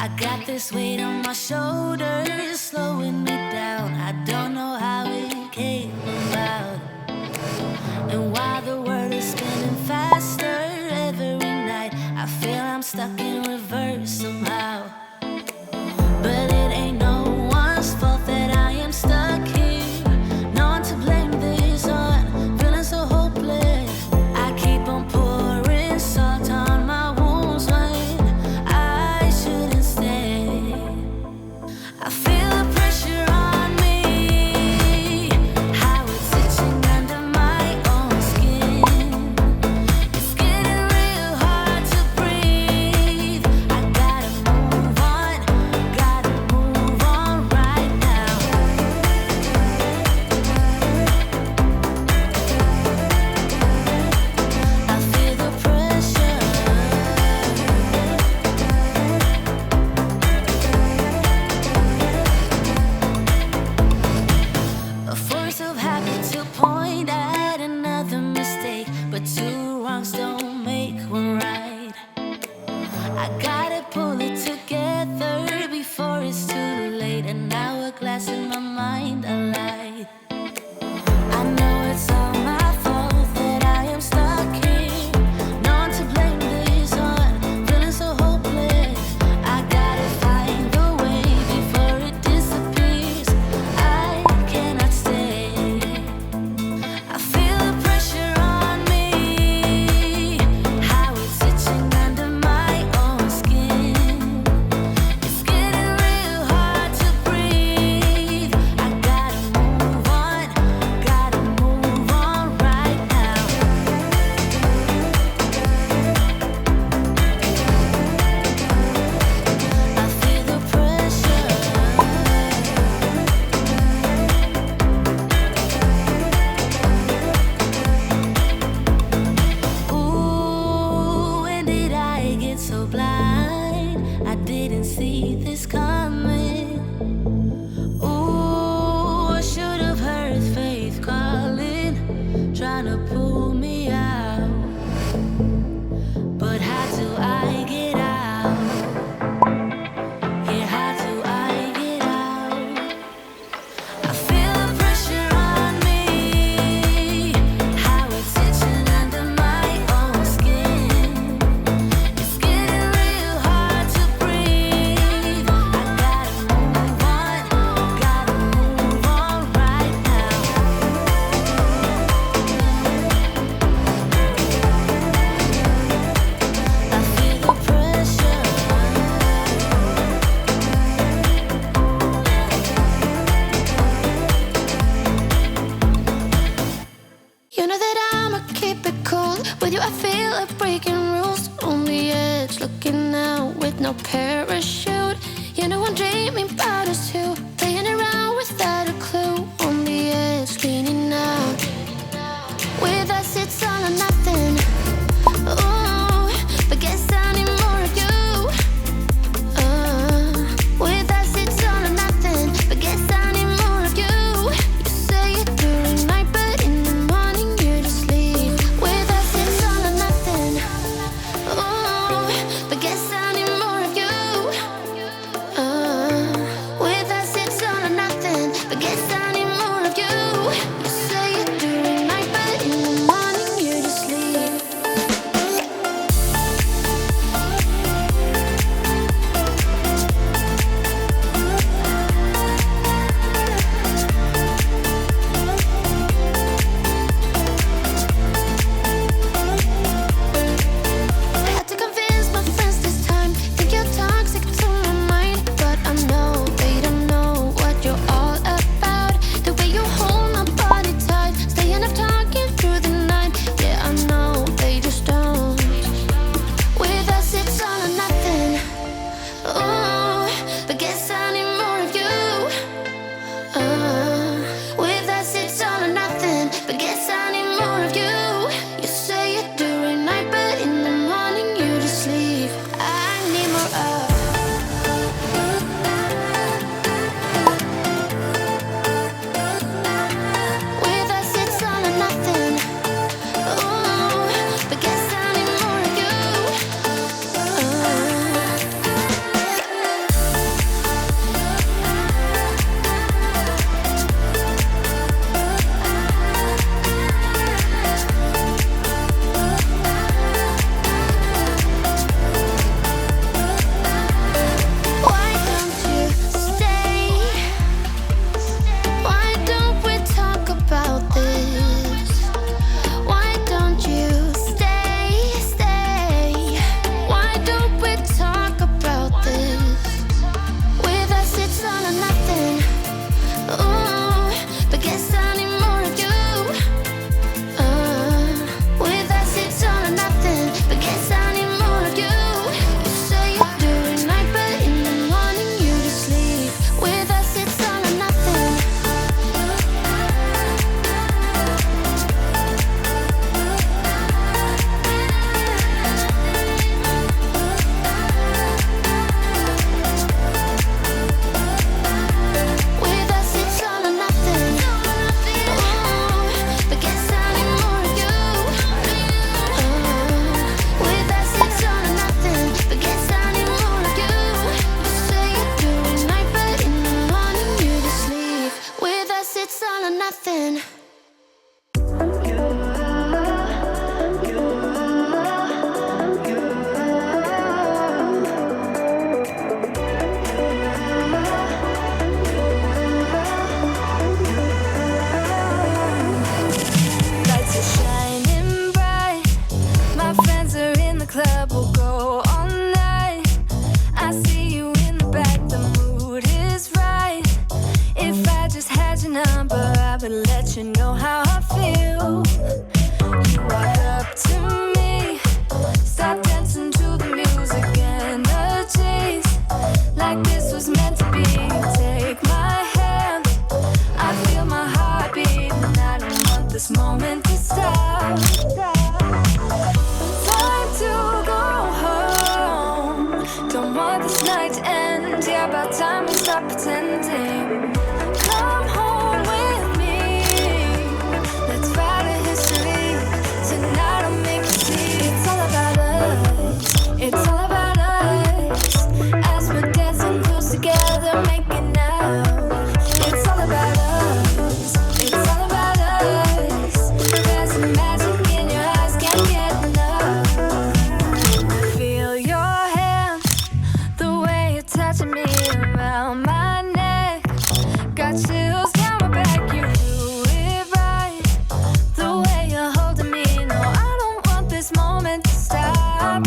I got this weight on my shoulders, slowing me down. I don't know how it came about. And while the world is spinning faster every night, I feel I'm stuck in reverse somehow. But it ain't no one's fault that I am stuck here. No one to blame this on, feeling so hopeless. I keep on pouring salt on my wounds when I shouldn't stay. I feel the pressure on me, how it's itching under my own skin. It's getting real hard to breathe. I gotta move on right now. I feel the pressure. A force of habit to point at another mistake, but two wrongs don't make one right. I gotta pull it together before it's too late. An hourglass in my mind, I lied. I know it's all my fault that I am stuck here. No one to blame this on, feeling so hopeless. I gotta find a way before it disappears. I cannot stay. I feel the pressure on me, how it's itching under my own skin. It's getting real hard to breathe. I gotta move on right now. I feel the pressure. Ooh, when did I get so blind? I didn't see this coming. Ooh, I should have heard faith calling, trying to pull me out. But how do I get out? Yeah, how do I get out? I feel the pressure on me, how it's itching under my own skin. It's getting real hard to breathe. I gotta move on right now. I feel the pressure. You know that I'ma keep it cool. With you I feel like breaking rules. On the edge, looking out with no parachute. You know I'm dreaming about us two, playing around without a clue. On the edge, leaning out. With us it's all or nothing. Ooh, but guess I need more of you. With us it's all or nothing, but guess I need more of you. You say it during night, but in the morning you just leave. With us it's all or nothing. Ooh, but guess I need more of you. With us it's all or nothing, but guess I need more of you. You say it during night, but in the morning you just leave. Had to convince my friends this time. Think you're toxic to my mind, but I know they don't know what you're all about. The way you hold my body tight, staying up talking through the night. Yeah, I know they just don't. With us it's all or nothing. Ooh, but guess I need more of you. With us it's all or nothing, but guess I need more of you. You say it during night, but in the morning you just leave. I need more of. With us it's all or nothing. Ooh, but guess I need more of you. like this was meant to be. Take my hand, I feel my heartbeat, and I don't want this moment to stop. Time to go home. Don't want this night to end. Yeah, about time we stop pretending. Come home with me. Let's write a history. Tonight I'll make you see. It's all about us. It's all about us. As we're dancing close together, making out. It's all about us. It's all about us. There's some magic in your eyes, can't get enough. Feel your hand, the way you're touching me around my neck. Got chills down my back, you do it right. The way you're holding me, no, I don't want this moment to stop.